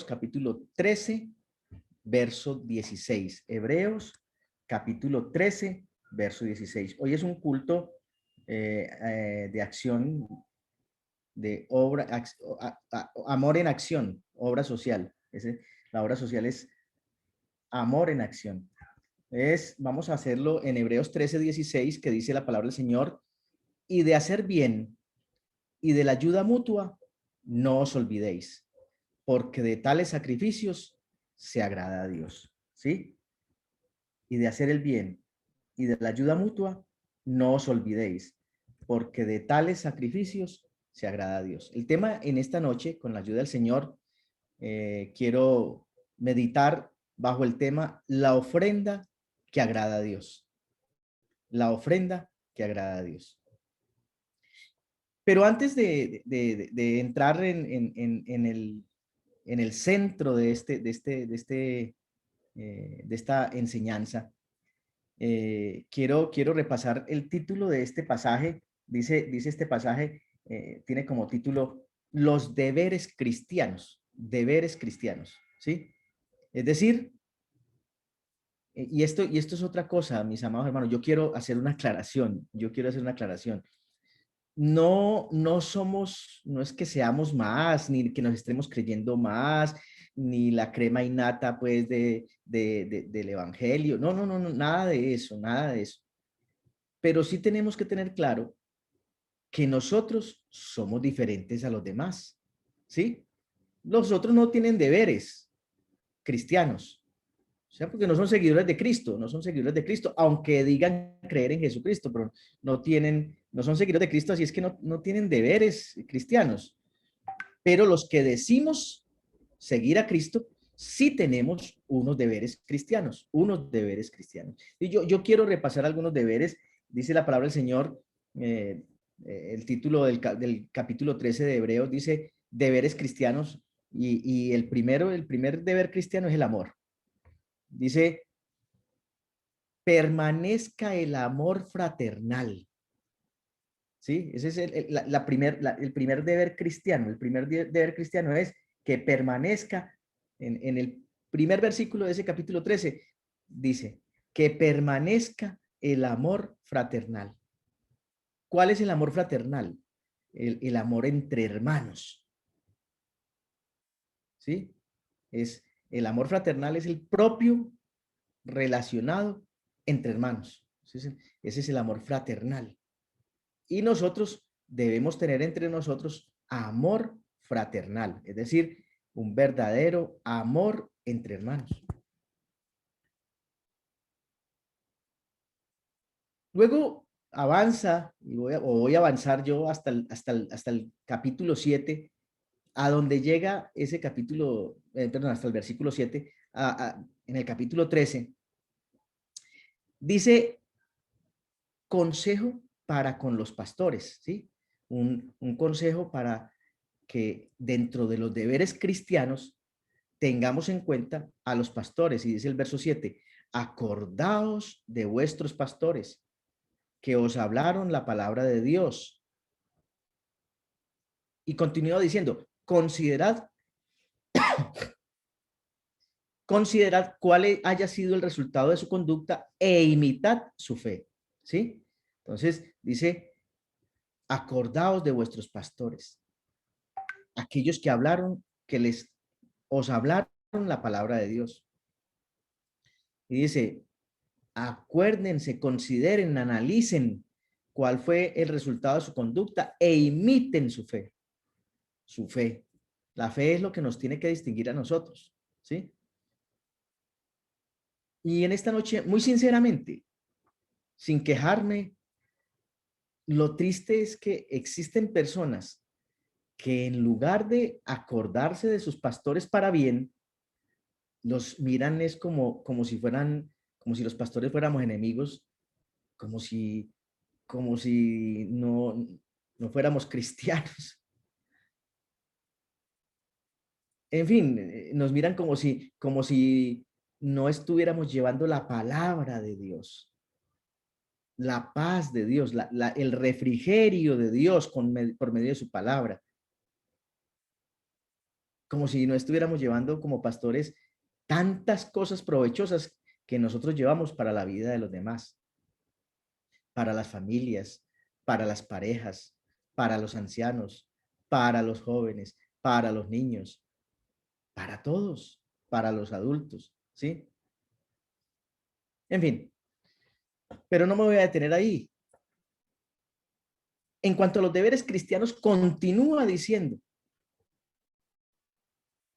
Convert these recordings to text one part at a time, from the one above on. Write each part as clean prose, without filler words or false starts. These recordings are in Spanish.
capítulo 13, verso 16. Hebreos, capítulo 13, verso 16. Hoy es un culto de acción, de obra, amor en acción, obra social. La obra social es amor en acción. Vamos a hacerlo en Hebreos 13, 16, que dice la palabra del Señor, y de hacer bien y de la ayuda mutua, no os olvidéis, porque de tales sacrificios se agrada a Dios, ¿sí? Y de hacer el bien y de la ayuda mutua, no os olvidéis, porque de tales sacrificios se agrada a Dios. El tema en esta noche, con la ayuda del Señor, quiero meditar bajo el tema la ofrenda que agrada a Dios. La ofrenda que agrada a Dios. Pero antes de entrar en el centro de esta enseñanza, quiero repasar el título de este pasaje. Dice este pasaje, tiene como título los deberes cristianos, ¿sí? Es decir, y esto es otra cosa, mis amados hermanos, yo quiero hacer una aclaración. No somos, no es que seamos más, ni que nos estemos creyendo más, ni la crema innata, pues, del evangelio. No, nada de eso, nada de eso. Pero sí tenemos que tener claro que nosotros somos diferentes a los demás, ¿sí? Los otros no tienen deberes cristianos, o sea, porque no son seguidores de Cristo, aunque digan creer en Jesucristo, pero no son seguidores de Cristo, así es que no tienen deberes cristianos. Pero los que decimos seguir a Cristo, sí tenemos unos deberes cristianos. Y yo quiero repasar algunos deberes. Dice la palabra del Señor, el título del capítulo 13 de Hebreos dice deberes cristianos, y el primer deber cristiano es el amor. Dice, permanezca el amor fraternal. ¿Sí? Ese es el primer deber cristiano. El primer deber cristiano es que permanezca, en el primer versículo de ese capítulo 13, dice, que permanezca el amor fraternal. ¿Cuál es el amor fraternal? El amor entre hermanos. ¿Sí? El amor fraternal es el propio relacionado entre hermanos. Ese es el amor fraternal. Y nosotros debemos tener entre nosotros amor fraternal, es decir, un verdadero amor entre hermanos. Luego avanza, y voy a avanzar yo hasta el capítulo 7, a donde llega ese capítulo, perdón, hasta el versículo 7, en el capítulo 13, dice consejo para con los pastores, ¿sí? Un consejo para que dentro de los deberes cristianos tengamos en cuenta a los pastores. Y dice el verso 7, acordaos de vuestros pastores que os hablaron la palabra de Dios. Y continúa diciendo, considerad cuál haya sido el resultado de su conducta e imitad su fe, ¿sí? Entonces dice, acordaos de vuestros pastores, aquellos que os hablaron la palabra de Dios. Y dice, acuérdense, consideren, analicen cuál fue el resultado de su conducta e imiten su fe. Su fe. La fe es lo que nos tiene que distinguir a nosotros, ¿sí? Y en esta noche, muy sinceramente, sin quejarme, lo triste es que existen personas que en lugar de acordarse de sus pastores para bien, los miran es como si los pastores fuéramos enemigos, como si no fuéramos cristianos. En fin, nos miran como si no estuviéramos llevando la palabra de Dios, la paz de Dios, el refrigerio de Dios por medio de su palabra. como si no estuviéramos llevando como pastores tantas cosas provechosas que nosotros llevamos para la vida de los demás, para las familias, para las parejas, para los ancianos, para los jóvenes, para los niños, para todos, para los adultos, ¿sí? En fin, pero no me voy a detener ahí. En cuanto a los deberes cristianos, continúa diciendo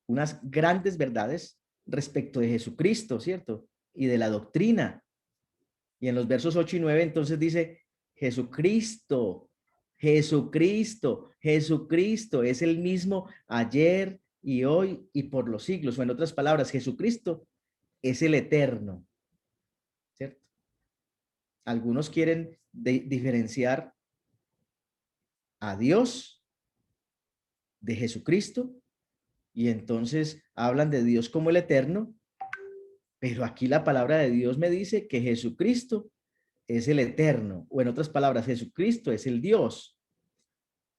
unas grandes verdades respecto de Jesucristo, ¿cierto? Y de la doctrina. Y en los versos 8 y 9 entonces dice, Jesucristo, Jesucristo, Jesucristo es el mismo ayer y hoy y por los siglos. O en otras palabras, Jesucristo es el eterno, ¿cierto? Algunos quieren diferenciar a Dios de Jesucristo y entonces hablan de Dios como el eterno, pero aquí la palabra de Dios me dice que Jesucristo es el eterno, o en otras palabras, Jesucristo es el Dios,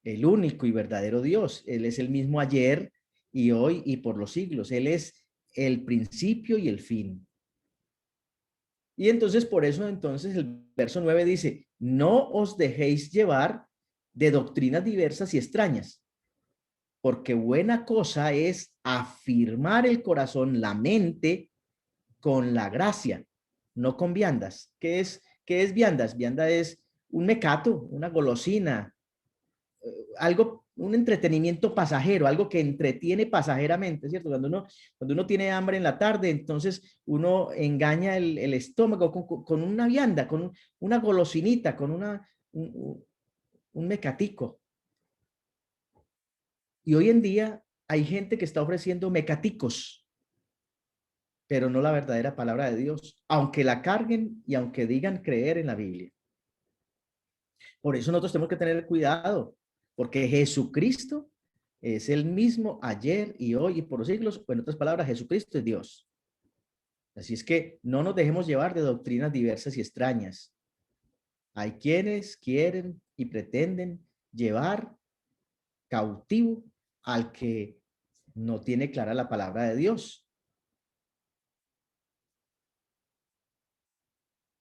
el único y verdadero Dios. Él es el mismo ayer y hoy y por los siglos. Él es el principio y el fin. Y entonces por eso entonces el verso 9 dice, no os dejéis llevar de doctrinas diversas y extrañas, porque buena cosa es afirmar el corazón, la mente, con la gracia, no con viandas. Qué es viandas? Vianda es un mecato, una golosina, algo, un entretenimiento pasajero, algo que entretiene pasajeramente, ¿cierto? Cuando uno tiene hambre en la tarde, entonces uno engaña el estómago con una vianda, con una golosinita, con un mecatico. Y hoy en día hay gente que está ofreciendo mecaticos, pero no la verdadera palabra de Dios, aunque la carguen y aunque digan creer en la Biblia. Por eso nosotros tenemos que tener cuidado, porque Jesucristo es el mismo ayer y hoy y por los siglos, o en otras palabras, Jesucristo es Dios. Así es que no nos dejemos llevar de doctrinas diversas y extrañas. Hay quienes quieren y pretenden llevar cautivo al que no tiene clara la palabra de Dios.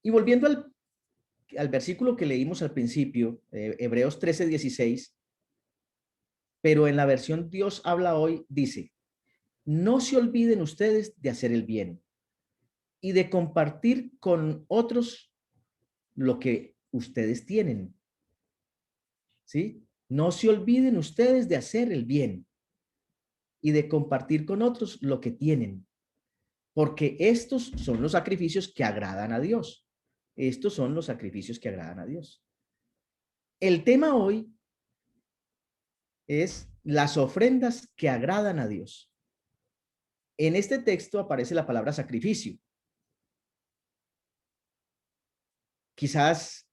Y volviendo al versículo que leímos al principio, Hebreos 13:16, pero en la versión Dios habla hoy, dice, no se olviden ustedes de hacer el bien y de compartir con otros lo que ustedes tienen. ¿Sí? No se olviden ustedes de hacer el bien y de compartir con otros lo que tienen, porque estos son los sacrificios que agradan a Dios. Estos son los sacrificios que agradan a Dios. El tema hoy es las ofrendas que agradan a Dios. En este texto aparece la palabra sacrificio. Quizás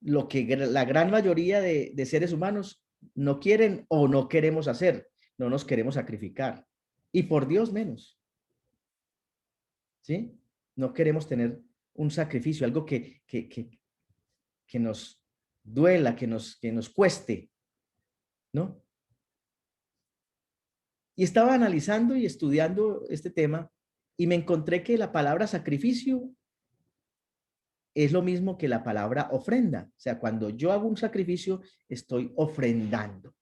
lo que la gran mayoría de seres humanos no quieren o no queremos hacer, no nos queremos sacrificar. Y por Dios menos. ¿Sí? No queremos tener un sacrificio, algo que nos duela, que nos cueste, ¿no? Y estaba analizando y estudiando este tema y me encontré que la palabra sacrificio es lo mismo que la palabra ofrenda. O sea, cuando yo hago un sacrificio, estoy ofrendando.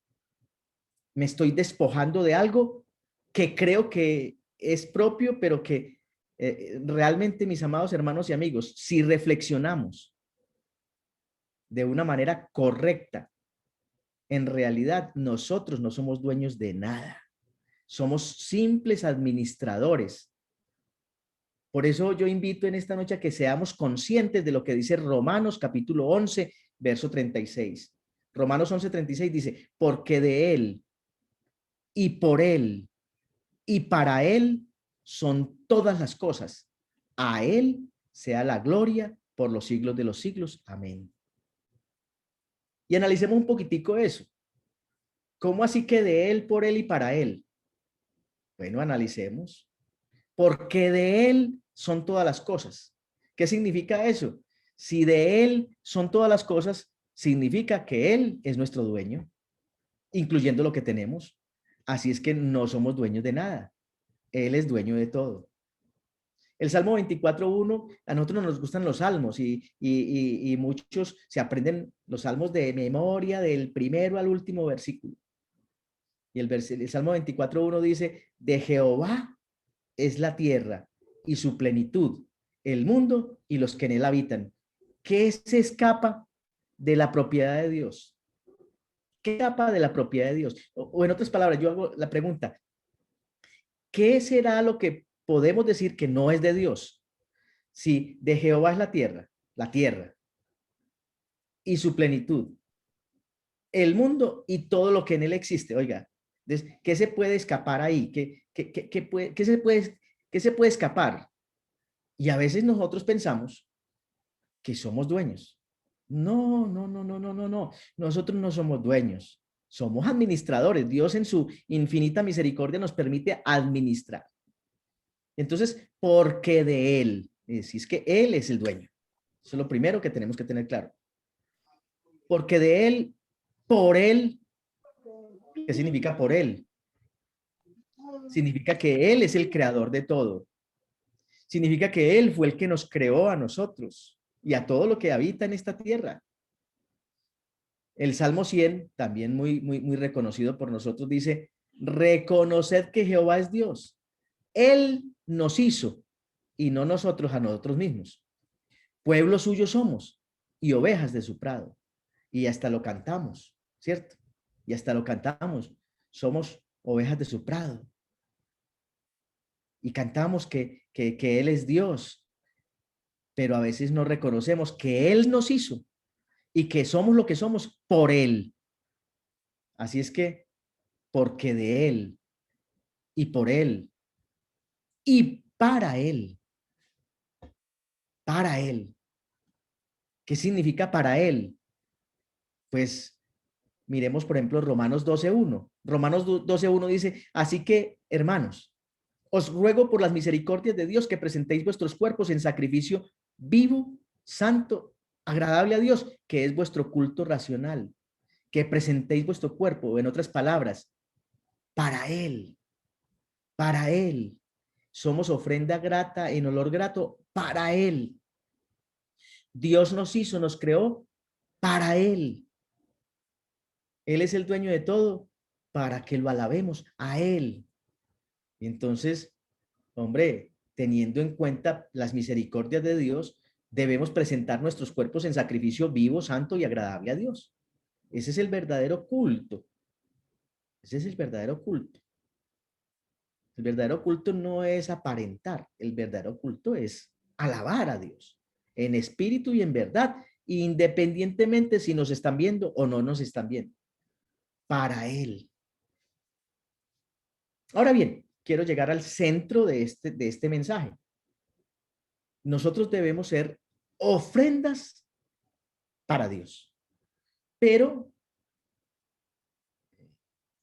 Me estoy despojando de algo que creo que es propio, pero que realmente, mis amados hermanos y amigos, si reflexionamos de una manera correcta, en realidad nosotros no somos dueños de nada. Somos simples administradores. Por eso yo invito en esta noche a que seamos conscientes de lo que dice Romanos capítulo 11, verso 36. Romanos 11:36 dice, porque de Él y por Él y para Él son todas las cosas. A Él sea la gloria por los siglos de los siglos. Amén. Y analicemos un poquitico eso. ¿Cómo así que de Él, por Él y para Él? Bueno, analicemos. Porque de Él son todas las cosas. ¿Qué significa eso? Si de Él son todas las cosas, significa que Él es nuestro dueño, incluyendo lo que tenemos. Así es que no somos dueños de nada. Él es dueño de todo. El Salmo 24:1, a nosotros nos gustan los salmos y muchos se aprenden los salmos de memoria del primero al último versículo. Y el Salmo 24:1 dice, de Jehová es la tierra y su plenitud, el mundo y los que en él habitan. ¿Qué se escapa de la propiedad de Dios? ¿Qué escapa de la propiedad de Dios? O en otras palabras, yo hago la pregunta, ¿qué será lo que podemos decir que no es de Dios? Si de Jehová es la tierra y su plenitud, el mundo y todo lo que en él existe. Oiga, ¿qué se puede escapar ahí? ¿Qué se puede escapar? Y a veces nosotros pensamos que somos dueños. No, no, no, no, no, no, no. Nosotros no somos dueños. Somos administradores. Dios en su infinita misericordia nos permite administrar. Entonces, porque de Él, si es que Él es el dueño. Eso es lo primero que tenemos que tener claro. Porque de Él, por Él, ¿qué significa por Él? Significa que Él es el creador de todo. Significa que Él fue el que nos creó a nosotros y a todo lo que habita en esta tierra. El Salmo 100, también muy reconocido por nosotros, dice, reconoced que Jehová es Dios. Él nos hizo y no nosotros a nosotros mismos. Pueblo suyo somos y ovejas de su prado. Y hasta lo cantamos, ¿cierto? Y hasta lo cantamos. Somos ovejas de su prado. Y cantamos que Él es Dios, pero a veces no reconocemos que Él nos hizo y que somos lo que somos por Él. Así es que, porque de Él y por Él y para Él. ¿Qué significa para Él? Pues miremos, por ejemplo, Romanos 12:1. Romanos 12:1 dice, así que, hermanos, os ruego por las misericordias de Dios que presentéis vuestros cuerpos en sacrificio vivo, santo, agradable a Dios, que es vuestro culto racional. Que presentéis vuestro cuerpo, en otras palabras, para Él, para Él. Somos ofrenda grata en olor grato para Él. Dios nos hizo, nos creó para Él. Él es el dueño de todo para que lo alabemos a Él. Y entonces, hombre, teniendo en cuenta las misericordias de Dios, debemos presentar nuestros cuerpos en sacrificio vivo, santo y agradable a Dios. Ese es el verdadero culto. Ese es el verdadero culto. El verdadero culto no es aparentar, el verdadero culto es alabar a Dios en espíritu y en verdad, independientemente si nos están viendo o no nos están viendo. Para Él. Ahora bien, quiero llegar al centro de este mensaje. Nosotros debemos ser ofrendas para Dios, pero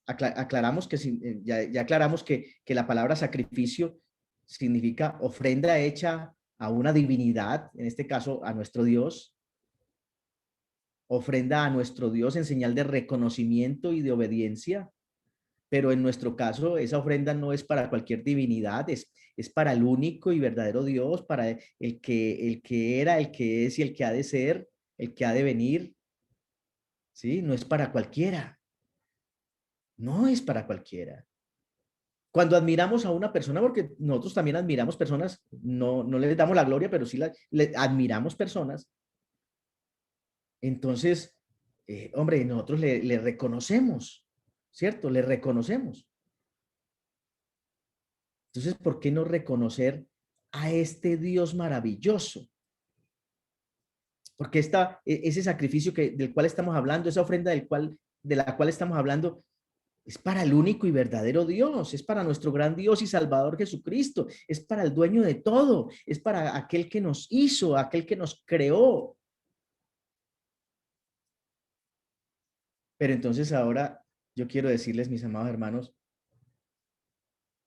aclaramos que ya aclaramos que la palabra sacrificio significa ofrenda hecha a una divinidad, en este caso a nuestro Dios, ofrenda a nuestro Dios en señal de reconocimiento y de obediencia, pero en nuestro caso esa ofrenda no es para cualquier divinidad, es para el único y verdadero Dios, para el que era, el que es y el que ha de ser, el que ha de venir, ¿sí? No es para cualquiera, no es para cualquiera. Cuando admiramos a una persona, porque nosotros también admiramos personas, no les damos la gloria, pero sí le admiramos personas, entonces, hombre, nosotros le reconocemos, ¿cierto? Le reconocemos. Entonces, ¿por qué no reconocer a este Dios maravilloso? Porque ese sacrificio del cual estamos hablando, esa ofrenda de la cual estamos hablando, es para el único y verdadero Dios, es para nuestro gran Dios y Salvador Jesucristo, es para el dueño de todo, es para aquel que nos hizo, aquel que nos creó. Pero entonces ahora yo quiero decirles, mis amados hermanos,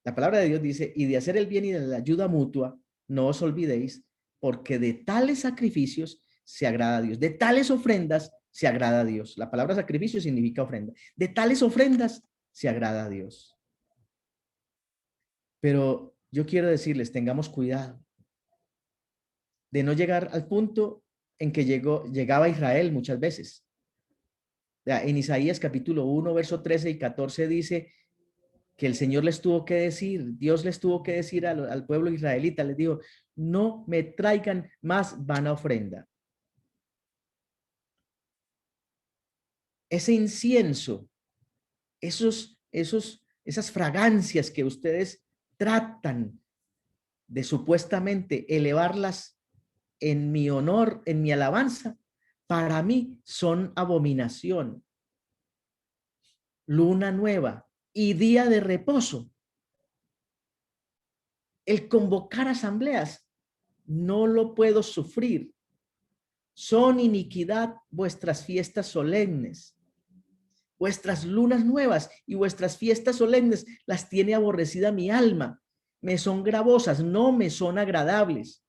la palabra de Dios dice, y de hacer el bien y de la ayuda mutua, no os olvidéis, porque de tales sacrificios se agrada a Dios, de tales ofrendas se agrada a Dios. La palabra sacrificio significa ofrenda. De tales ofrendas se agrada a Dios. Pero yo quiero decirles, tengamos cuidado de no llegar al punto en que llegaba Israel muchas veces. En Isaías capítulo 1, verso 13 y 14 dice que el Señor les tuvo que decir, Dios les tuvo que decir al pueblo israelita, les dijo, no me traigan más vana ofrenda. Ese incienso, esas fragancias que ustedes tratan de supuestamente elevarlas en mi honor, en mi alabanza, para mí son abominación. Luna nueva y día de reposo. El convocar asambleas no lo puedo sufrir. Son iniquidad vuestras fiestas solemnes. Vuestras lunas nuevas y vuestras fiestas solemnes las tiene aborrecida mi alma. Me son gravosas, no me son agradables.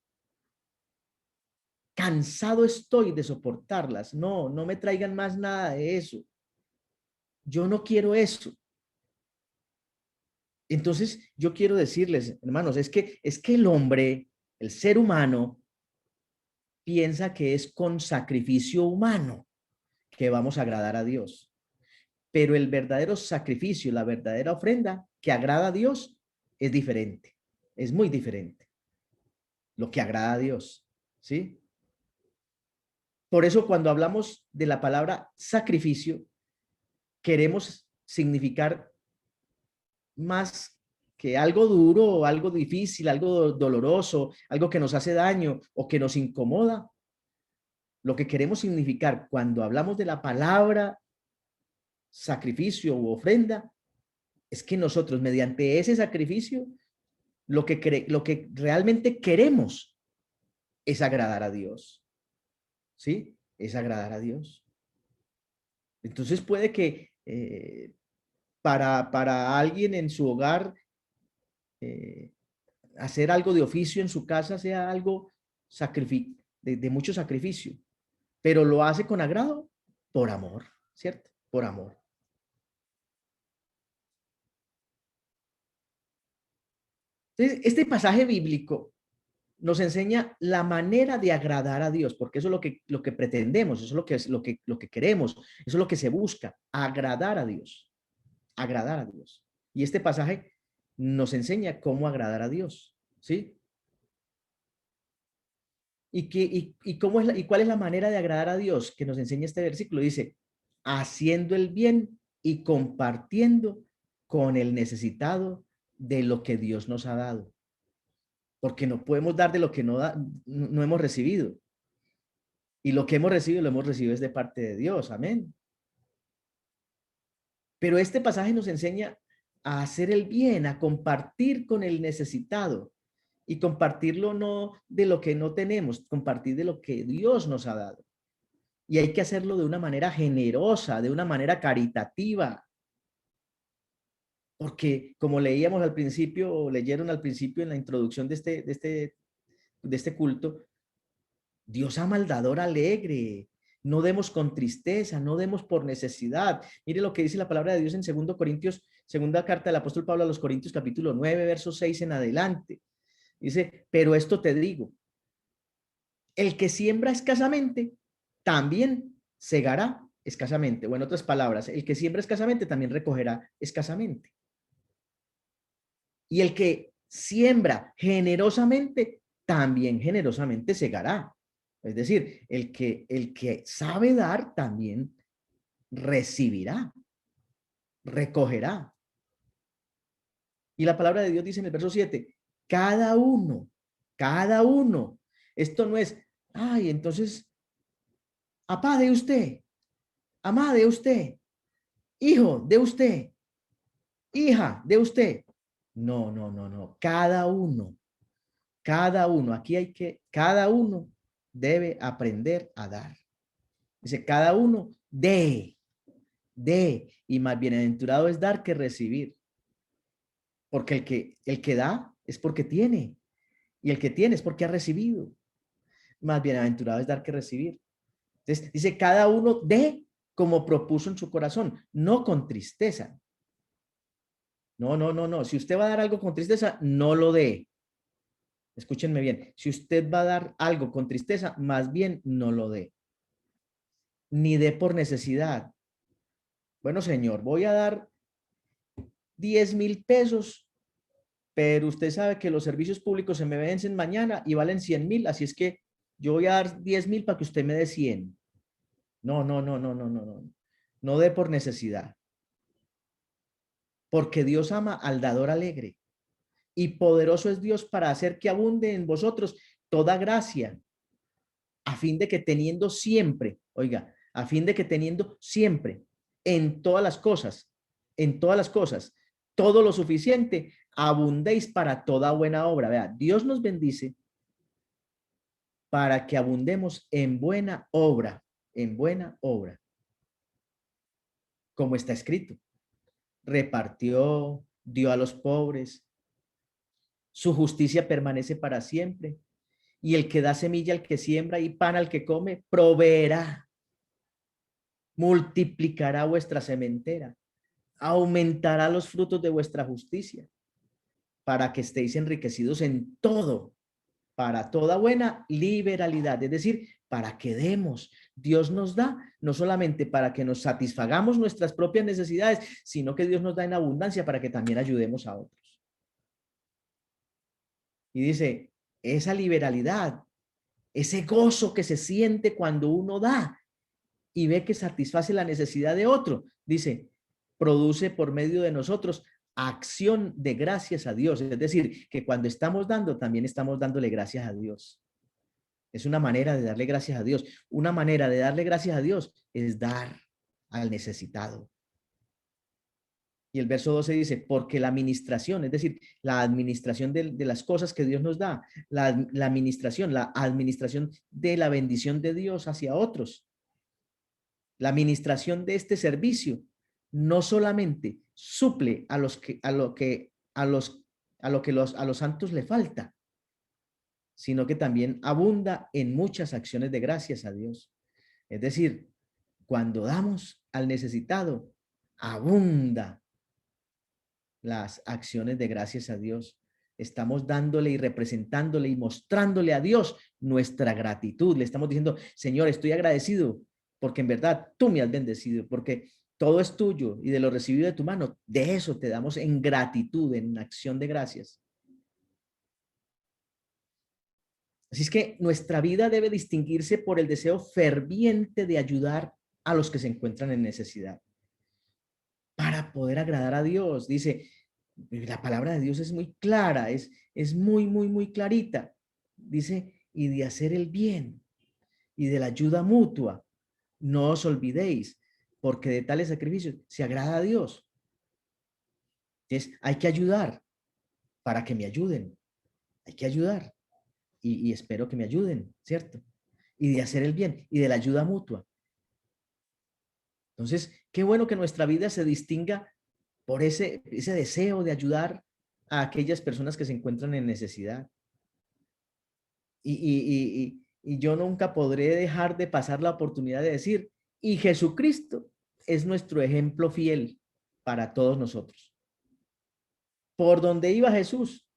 Cansado estoy de soportarlas. No, no me traigan más nada de eso. Yo no quiero eso. Entonces, yo quiero decirles, hermanos, es que el hombre, el ser humano, piensa que es con sacrificio humano que vamos a agradar a Dios. Pero el verdadero sacrificio, la verdadera ofrenda que agrada a Dios es diferente, es muy diferente. Lo que agrada a Dios, ¿sí? Por eso cuando hablamos de la palabra sacrificio, queremos significar más que algo duro o algo difícil, algo doloroso, algo que nos hace daño o que nos incomoda. Lo que queremos significar cuando hablamos de la palabra sacrificio u ofrenda es que nosotros mediante ese sacrificio lo que realmente queremos es agradar a Dios. ¿Sí? Es agradar a Dios. Entonces puede que para alguien en su hogar eh, hacer algo de oficio en su casa sea algo de mucho sacrificio, pero lo hace con agrado por amor, ¿cierto? Por amor. Entonces, este pasaje bíblico nos enseña la manera de agradar a Dios, porque eso es lo que pretendemos, eso es lo que queremos, eso es lo que se busca, agradar a Dios, agradar a Dios. Y este pasaje nos enseña cómo agradar a Dios, ¿sí? ¿Y cuál es la manera de agradar a Dios que nos enseña este versículo? Dice, haciendo el bien y compartiendo con el necesitado de lo que Dios nos ha dado. Porque no podemos dar de lo que no hemos recibido. Y lo que hemos recibido, lo hemos recibido es de parte de Dios. Amén. Pero este pasaje nos enseña a hacer el bien, a compartir con el necesitado. Y compartirlo no de lo que no tenemos, compartir de lo que Dios nos ha dado. Y hay que hacerlo de una manera generosa, de una manera caritativa. Porque como leíamos al principio, o leyeron al principio en la introducción de este culto, Dios ama al dador alegre. No demos con tristeza, no demos por necesidad. Mire lo que dice la palabra de Dios en 2 Corintios, segunda carta del apóstol Pablo a los Corintios, capítulo 9, verso 6 en adelante. Dice, pero esto te digo, el que siembra escasamente, también segará escasamente. O en otras palabras, el que siembra escasamente, también recogerá escasamente. Y el que siembra generosamente, también generosamente segará. Es decir, el que sabe dar, también recibirá, recogerá. Y la palabra de Dios dice en el verso 7, cada uno, esto no es, ay, entonces, apá de usted, amá de usted, hijo de usted, hija de usted. No, no, no, no, cada uno, aquí hay que, cada uno debe aprender a dar. Dice, cada uno y más bienaventurado es dar que recibir. Porque el que da es porque tiene, y el que tiene es porque ha recibido. Más bienaventurado es dar que recibir. Entonces, dice, cada uno dé como propuso en su corazón, no con tristeza. No, no, no, no. Si usted va a dar algo con tristeza, no lo dé. Escúchenme bien. Si usted va a dar algo con tristeza, más bien no lo dé. Ni dé por necesidad. Bueno, señor, voy a dar 10.000 pesos, pero usted sabe que los servicios públicos se me vencen mañana y valen 100.000, así es que yo voy a dar 10.000 para que usted me dé 100. No, no, no, no, no, no, no. No dé por necesidad. Porque Dios ama al dador alegre. Y poderoso es Dios para hacer que abunde en vosotros toda gracia, a fin de que teniendo siempre, oiga, a fin de que teniendo siempre en todas las cosas, todo lo suficiente, abundéis para toda buena obra. Vea, Dios nos bendice para que abundemos en buena obra, como está escrito. Repartió, dio a los pobres, su justicia permanece para siempre. Y el que da semilla al que siembra y pan al que come, proveerá, multiplicará vuestra sementera, aumentará los frutos de vuestra justicia, para que estéis enriquecidos en todo, para toda buena liberalidad, es decir, para que demos. Dios nos da no solamente para que nos satisfagamos nuestras propias necesidades, sino que Dios nos da en abundancia para que también ayudemos a otros. Y dice, esa liberalidad, ese gozo que se siente cuando uno da y ve que satisface la necesidad de otro, dice, produce por medio de nosotros acción de gracias a Dios. Es decir, que cuando estamos dando, también estamos dándole gracias a Dios. Es una manera de darle gracias a Dios. Una manera de darle gracias a Dios es dar al necesitado. Y el verso 12 dice, porque la administración, es decir, la administración de las cosas que Dios nos da, la administración de la bendición de Dios hacia otros, la administración de este servicio, no solamente suple a los que, a lo que, a lo que a los santos le falta, sino que también abunda en muchas acciones de gracias a Dios. Es decir, cuando damos al necesitado, abunda las acciones de gracias a Dios. Estamos dándole y representándole y mostrándole a Dios nuestra gratitud. Le estamos diciendo, Señor, estoy agradecido porque en verdad tú me has bendecido, porque todo es tuyo y de lo recibido de tu mano, de eso te damos en gratitud, en acción de gracias. Así es que nuestra vida debe distinguirse por el deseo ferviente de ayudar a los que se encuentran en necesidad para poder agradar a Dios. Dice, la palabra de Dios es muy clara, es muy, muy, muy clarita. Dice, y de hacer el bien y de la ayuda mutua, no os olvidéis, porque de tales sacrificios se agrada a Dios. Entonces, hay que ayudar para que me ayuden. Hay que ayudar y espero que me ayuden, ¿cierto? Y de hacer el bien y de la ayuda mutua. Entonces, qué bueno que nuestra vida se distinga por ese deseo de ayudar a aquellas personas que se encuentran en necesidad. Y yo nunca podré dejar de pasar la oportunidad de decir, y Jesucristo es nuestro ejemplo fiel para todos nosotros. Por donde iba Jesús,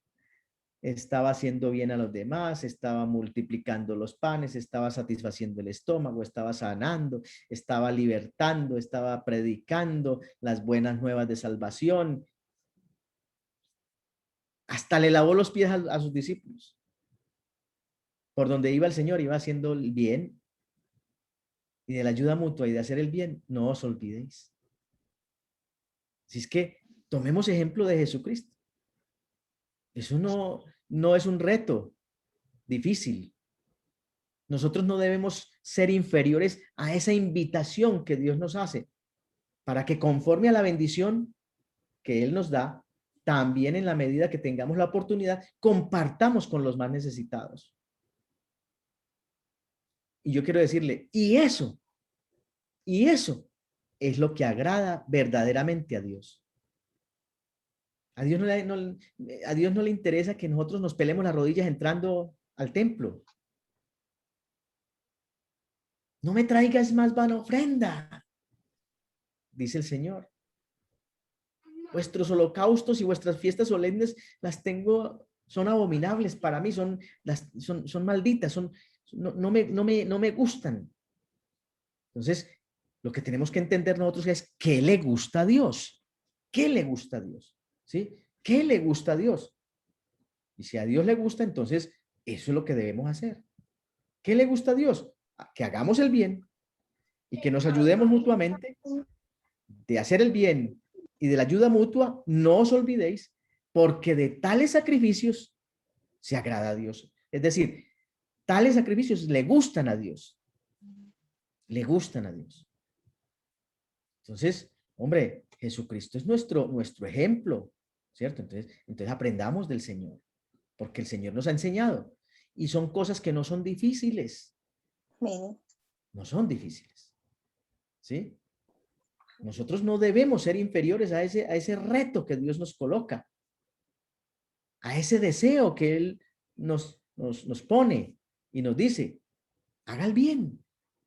estaba haciendo bien a los demás, estaba multiplicando los panes, estaba satisfaciendo el estómago, estaba sanando, estaba libertando, estaba predicando las buenas nuevas de salvación. Hasta le lavó los pies a sus discípulos. Por donde iba el Señor, iba haciendo el bien y de la ayuda mutua y de hacer el bien, no os olvidéis. Así es que tomemos ejemplo de Jesucristo. Eso no es un reto difícil. Nosotros no debemos ser inferiores a esa invitación que Dios nos hace para que conforme a la bendición que Él nos da, también en la medida que tengamos la oportunidad, compartamos con los más necesitados. Y yo quiero decirle, y eso es lo que agrada verdaderamente a Dios. A Dios a Dios no le interesa que nosotros nos pelemos las rodillas entrando al templo. No me traigas más vana ofrenda, dice el Señor. Vuestros holocaustos y vuestras fiestas solemnes las tengo, son abominables para mí, son malditas, no me gustan. Entonces, lo que tenemos que entender nosotros es qué le gusta a Dios. ¿Qué le gusta a Dios? ¿Sí? ¿Qué le gusta a Dios? Y si a Dios le gusta, entonces eso es lo que debemos hacer. ¿Qué le gusta a Dios? Que hagamos el bien y que nos ayudemos mutuamente. De hacer el bien y de la ayuda mutua, no os olvidéis, porque de tales sacrificios se agrada a Dios. Es decir, tales sacrificios le gustan a Dios. Le gustan a Dios. Entonces, hombre, Jesucristo es nuestro ejemplo, ¿cierto? Entonces aprendamos del Señor, porque el Señor nos ha enseñado. Y son cosas que no son difíciles. No son difíciles. ¿Sí? Nosotros no debemos ser inferiores a ese reto que Dios nos coloca, a ese deseo que Él nos pone y nos dice, haga el bien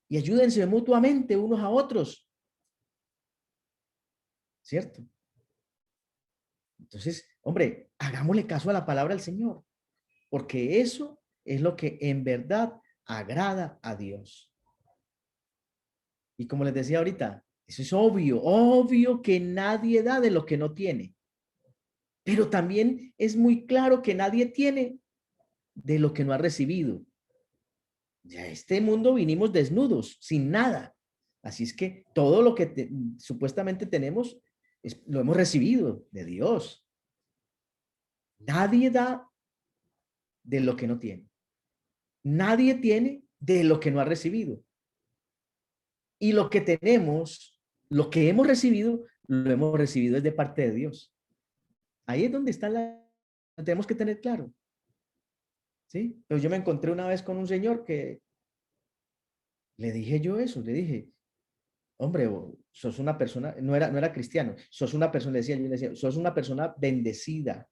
y ayúdense mutuamente unos a otros. ¿Cierto? Entonces, hombre, hagámosle caso a la palabra del Señor, porque eso es lo que en verdad agrada a Dios. Y como les decía ahorita, eso es obvio que nadie da de lo que no tiene. Pero también es muy claro que nadie tiene de lo que no ha recibido. Ya este mundo vinimos desnudos, sin nada. Así es que todo lo que supuestamente tenemos lo hemos recibido de Dios. Nadie da de lo que no tiene. Nadie tiene de lo que no ha recibido. Y lo que tenemos, lo que hemos recibido, lo hemos recibido de parte de Dios. Ahí es donde está tenemos que tener claro. ¿Sí? Pero yo me encontré una vez con un señor que le dije yo eso, le dije, hombre, sos una persona, no era cristiano, sos una persona, yo le decía, sos una persona bendecida,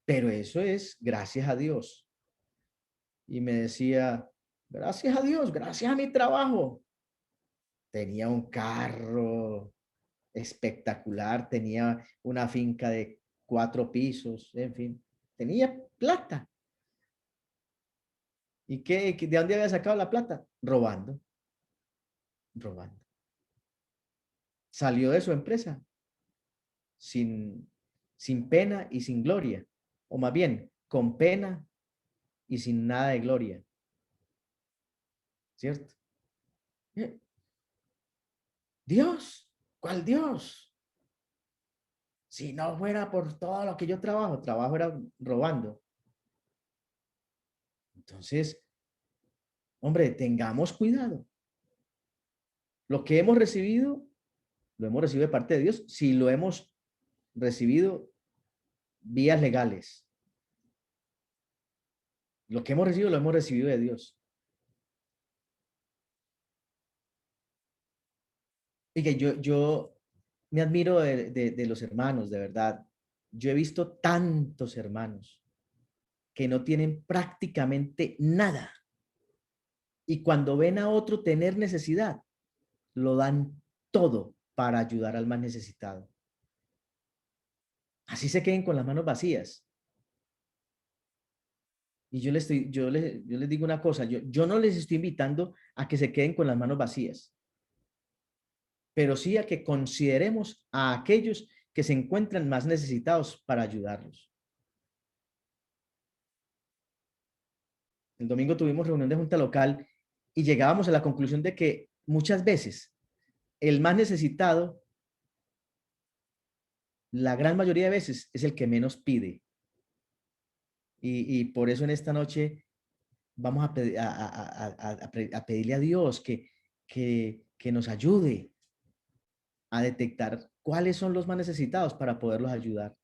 pero eso es gracias a Dios. Y me decía, gracias a Dios, gracias a mi trabajo. Tenía un carro espectacular, tenía una finca de 4 pisos, en fin, tenía plata. ¿Y de dónde había sacado la plata? Robando. Salió de su empresa sin pena y sin gloria, o más bien, con pena y sin nada de gloria. ¿Cierto? Dios, ¿cuál Dios? Si no fuera por todo lo que yo trabajo era robando. Entonces, hombre, tengamos cuidado. Lo que hemos recibido, lo hemos recibido de parte de Dios, si lo hemos recibido vías legales. Lo que hemos recibido, lo hemos recibido de Dios. Y que yo me admiro de los hermanos, de verdad. Yo he visto tantos hermanos que no tienen prácticamente nada. Y cuando ven a otro tener necesidad, lo dan todo para ayudar al más necesitado. Así se queden con las manos vacías. Y yo les digo una cosa, yo no les estoy invitando a que se queden con las manos vacías, pero sí a que consideremos a aquellos que se encuentran más necesitados para ayudarlos. El domingo tuvimos reunión de junta local y llegábamos a la conclusión de que muchas veces el más necesitado, la gran mayoría de veces, es el que menos pide. Y por eso en esta noche vamos a pedirle a Dios que nos ayude a detectar cuáles son los más necesitados para poderlos ayudar.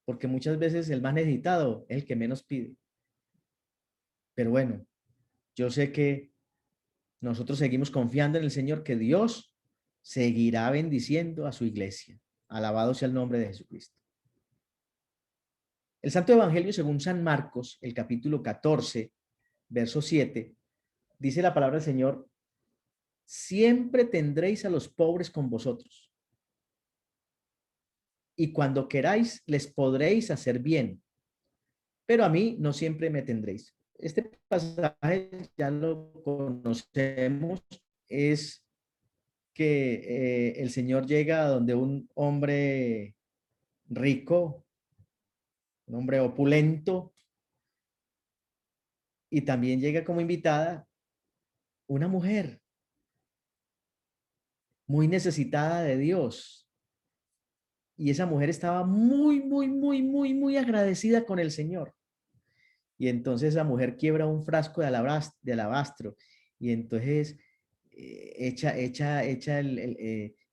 Porque muchas veces el más necesitado es el que menos pide. Pero bueno, yo sé que nosotros seguimos confiando en el Señor, que Dios seguirá bendiciendo a su iglesia. Alabado sea el nombre de Jesucristo. El Santo Evangelio según San Marcos, el capítulo 14, verso 7, dice la palabra del Señor: siempre tendréis a los pobres con vosotros, y cuando queráis les podréis hacer bien, pero a mí no siempre me tendréis. Este pasaje ya lo conocemos, es que el Señor llega a donde un hombre rico, un hombre opulento, y también llega como invitada una mujer muy necesitada de Dios. Y esa mujer estaba muy agradecida con el Señor. Y entonces la mujer quiebra un frasco de alabastro y entonces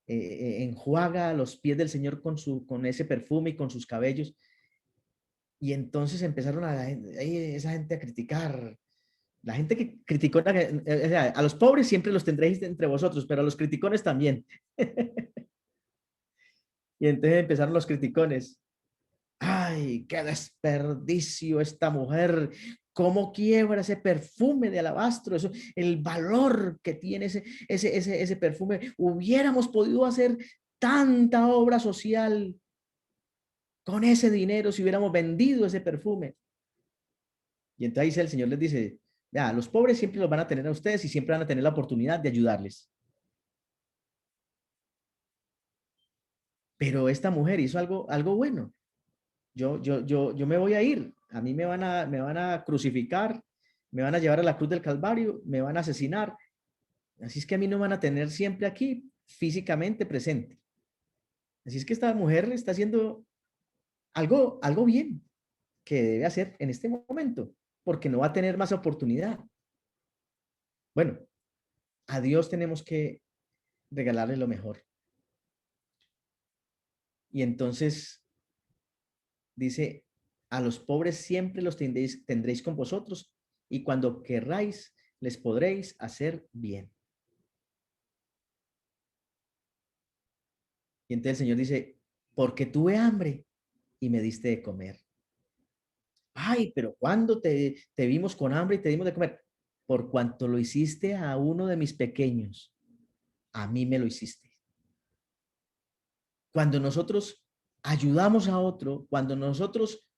enjuaga los pies del Señor con ese perfume y con sus cabellos. Y entonces empezaron esa gente a criticar. La gente que criticó, a los pobres siempre los tendréis entre vosotros, pero a los criticones también. Y entonces empezaron los criticones. Ay, qué desperdicio esta mujer. ¿Cómo quiebra ese perfume de alabastro? Eso, el valor que tiene ese perfume. Hubiéramos podido hacer tanta obra social con ese dinero si hubiéramos vendido ese perfume. Y entonces el Señor les dice, ya, los pobres siempre los van a tener a ustedes y siempre van a tener la oportunidad de ayudarles. Pero esta mujer hizo algo bueno. Yo me voy a ir. A mí me van a crucificar, me van a llevar a la cruz del Calvario, me van a asesinar. Así es que a mí no van a tener siempre aquí físicamente presente. Así es que esta mujer está haciendo algo bien que debe hacer en este momento, porque no va a tener más oportunidad. Bueno, a Dios tenemos que regalarle lo mejor. Y entonces dice, a los pobres siempre los tendréis con vosotros y cuando querráis les podréis hacer bien. Y entonces el Señor dice, porque tuve hambre y me diste de comer. Ay, pero ¿cuándo te vimos con hambre y te dimos de comer? Por cuanto lo hiciste a uno de mis pequeños, a mí me lo hiciste. Cuando nosotros ayudamos a otro, cuando nosotros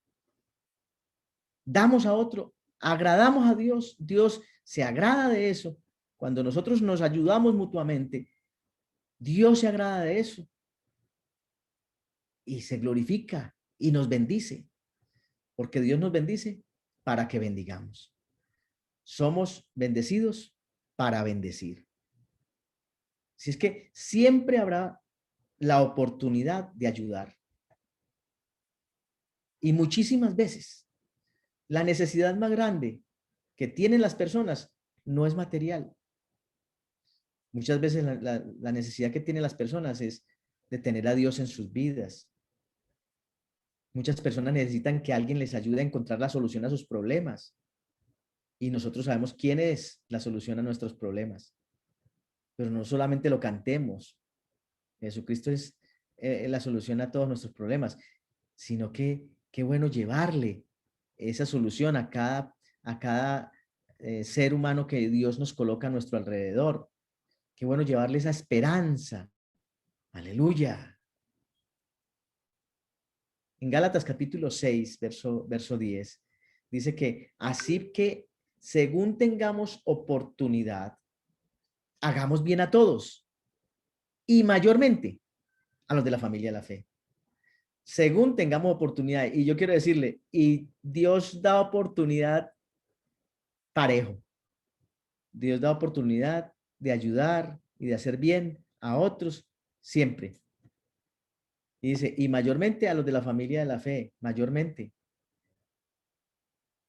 damos a otro, agradamos a Dios, Dios se agrada de eso. Cuando nosotros nos ayudamos mutuamente, Dios se agrada de eso y se glorifica y nos bendice, porque Dios nos bendice para que bendigamos. Somos bendecidos para bendecir. Si es que siempre habrá la oportunidad de ayudar. Y muchísimas veces la necesidad más grande que tienen las personas no es material. Muchas veces la necesidad que tienen las personas es de tener a Dios en sus vidas. Muchas personas necesitan que alguien les ayude a encontrar la solución a sus problemas. Y nosotros sabemos quién es la solución a nuestros problemas. Pero no solamente lo cantemos. Jesucristo es la solución a todos nuestros problemas, sino que qué bueno llevarle esa solución a cada ser humano que Dios nos coloca a nuestro alrededor. Qué bueno llevarle esa esperanza. Aleluya. En Gálatas capítulo 6, verso 10, dice que así que según tengamos oportunidad, hagamos bien a todos y mayormente a los de la familia de la fe. Según tengamos oportunidad, y yo quiero decirle, y Dios da oportunidad parejo. Dios da oportunidad de ayudar y de hacer bien a otros siempre. Y dice, y mayormente a los de la familia de la fe, mayormente.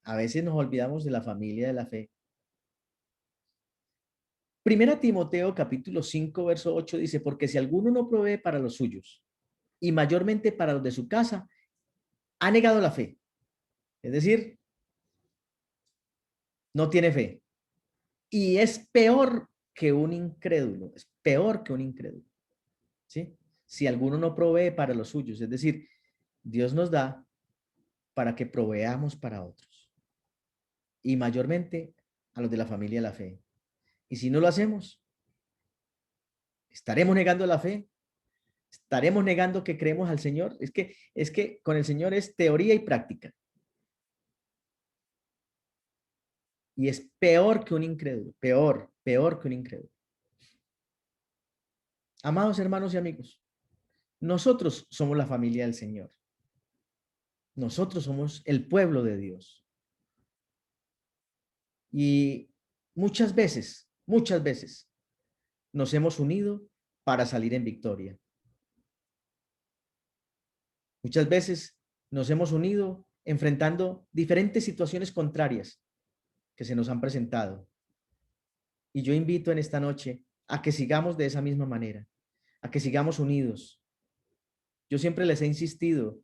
A veces nos olvidamos de la familia de la fe. Primera Timoteo capítulo 5, verso 8 dice, porque si alguno no provee para los suyos y mayormente para los de su casa, ha negado la fe. Es decir, no tiene fe. Y es peor que un incrédulo, es peor que un incrédulo. ¿Sí? Si alguno no provee para los suyos, es decir, Dios nos da para que proveamos para otros y mayormente a los de la familia de la fe. Y si no lo hacemos, estaremos negando la fe ¿Estaremos negando que creemos al Señor? Es que con el Señor es teoría y práctica. Y es peor que un incrédulo, peor que un incrédulo. Amados hermanos y amigos, nosotros somos la familia del Señor. Nosotros somos el pueblo de Dios. Y muchas veces nos hemos unido para salir en victoria. Muchas veces nos hemos unido enfrentando diferentes situaciones contrarias que se nos han presentado. Y yo invito en esta noche a que sigamos de esa misma manera, a que sigamos unidos. Yo siempre les he insistido,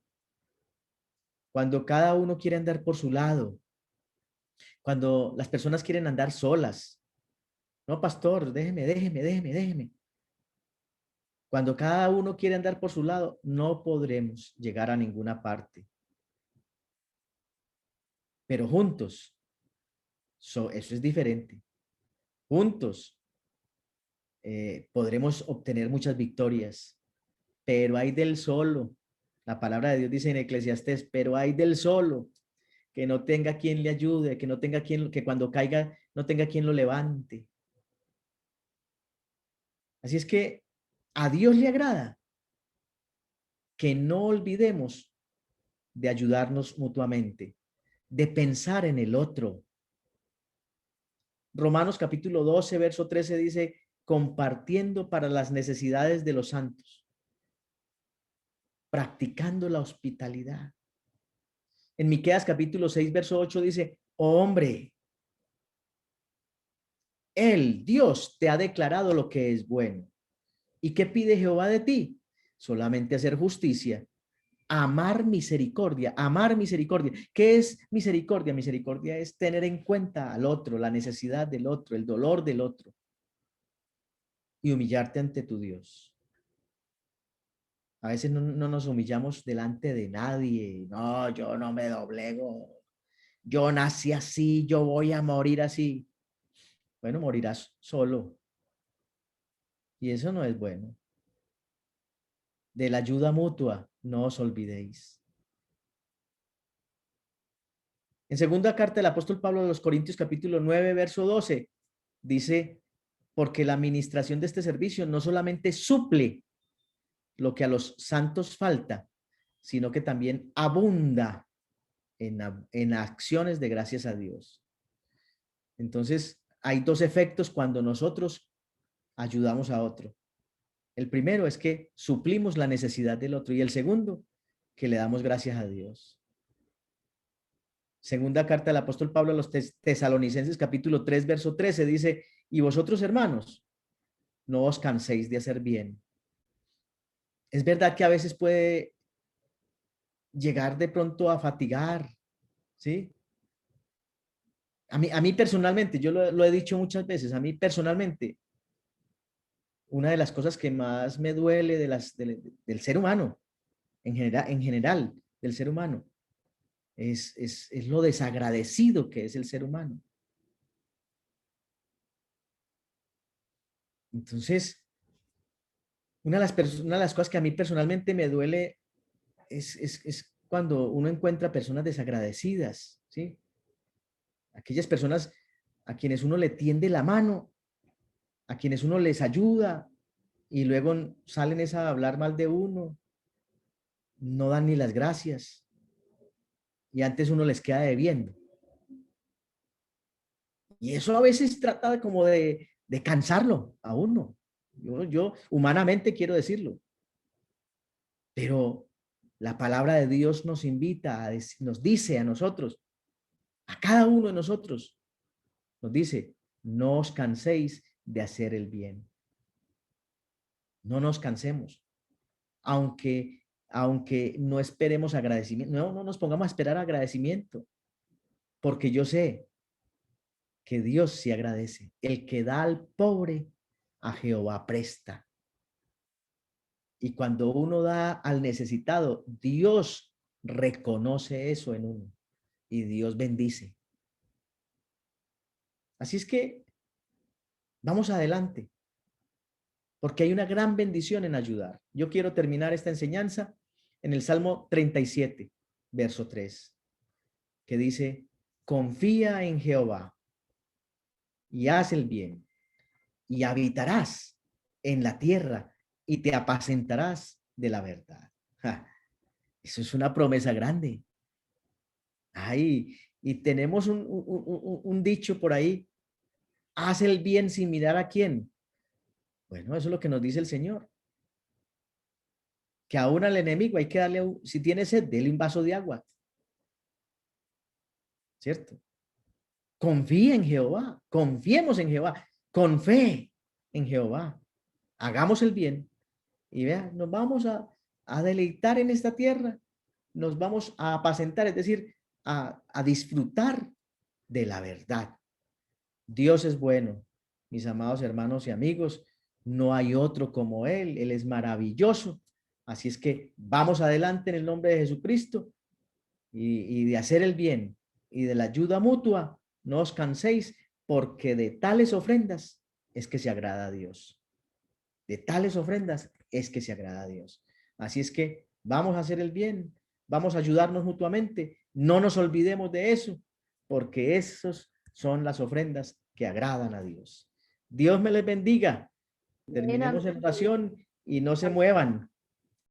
cuando cada uno quiere andar por su lado, cuando las personas quieren andar solas, no, pastor, déjeme. Cuando cada uno quiere andar por su lado, no podremos llegar a ninguna parte. Pero juntos, eso es diferente. Juntos podremos obtener muchas victorias, pero hay del solo. La palabra de Dios dice en Eclesiastés, pero hay del solo, que no tenga quien le ayude, que no tenga quien, que cuando caiga no tenga quien lo levante. Así es que a Dios le agrada que no olvidemos de ayudarnos mutuamente, de pensar en el otro. Romanos capítulo 12, verso 13 dice, compartiendo para las necesidades de los santos, practicando la hospitalidad. En Miqueas capítulo 6, verso 8 dice, oh, hombre, Dios, te ha declarado lo que es bueno. ¿Y qué pide Jehová de ti? Solamente hacer justicia, amar misericordia, amar misericordia. ¿Qué es misericordia? Misericordia es tener en cuenta al otro, la necesidad del otro, el dolor del otro y humillarte ante tu Dios. A veces no nos humillamos delante de nadie. No, yo no me doblego. Yo nací así, yo voy a morir así. Bueno, morirás solo. Y eso no es bueno. De la ayuda mutua, no os olvidéis. En segunda carta del apóstol Pablo a los Corintios capítulo 9, verso 12, dice, porque la administración de este servicio no solamente suple lo que a los santos falta, sino que también abunda en acciones de gracias a Dios. Entonces, hay dos efectos cuando nosotros ayudamos a otro. El primero es que suplimos la necesidad del otro y el segundo, que le damos gracias a Dios. Segunda carta del apóstol Pablo a los tesalonicenses capítulo 3 verso 13 dice, y vosotros hermanos, no os canséis de hacer bien. Es verdad que a veces puede llegar de pronto a fatigar, ¿sí? A mí personalmente, yo lo he dicho muchas veces, a mí personalmente, una de las cosas que más me duele del ser humano, en general, del ser humano, es lo desagradecido que es el ser humano. Entonces, una de las cosas que a mí personalmente me duele es cuando uno encuentra personas desagradecidas, ¿sí? Aquellas personas a quienes uno le tiende la mano, a quienes uno les ayuda y luego salen a hablar mal de uno, no dan ni las gracias y antes uno les queda debiendo. Y eso a veces trata como de cansarlo a uno. Yo humanamente quiero decirlo, pero la palabra de Dios nos invita, nos dice a nosotros, a cada uno de nosotros, nos dice, no os canséis de hacer el bien. No nos cansemos, aunque no esperemos agradecimiento, no nos pongamos a esperar agradecimiento, porque yo sé que Dios sí agradece. El que da al pobre, a Jehová presta. Y cuando uno da al necesitado, Dios reconoce eso en uno y Dios bendice. Así es que vamos adelante. porque hay una gran bendición en ayudar. Yo quiero terminar esta enseñanza en el Salmo 37, verso 3, que dice, confía en Jehová y haz el bien, y habitarás en la tierra y te apacentarás de la verdad. Ja, eso es una promesa grande. Ay, y tenemos un dicho por ahí, haz el bien sin mirar a quién. Bueno, eso es lo que nos dice el Señor. Que aún al enemigo hay que darle, si tiene sed, déle un vaso de agua. ¿Cierto? Confía en Jehová, confiemos en Jehová, con fe en Jehová. Hagamos el bien y vea, nos vamos a deleitar en esta tierra, nos vamos a apacentar, es decir, a disfrutar de la verdad. Dios es bueno, mis amados hermanos y amigos, no hay otro como Él es maravilloso. Así es que vamos adelante en el nombre de Jesucristo y de hacer el bien y de la ayuda mutua, no os canséis, porque de tales ofrendas es que se agrada a Dios. De tales ofrendas es que se agrada a Dios. Así es que vamos a hacer el bien, vamos a ayudarnos mutuamente, no nos olvidemos de eso, porque esos son las ofrendas que agradan a Dios. Dios me les bendiga. Amén, Terminemos en amén. oración y no se muevan.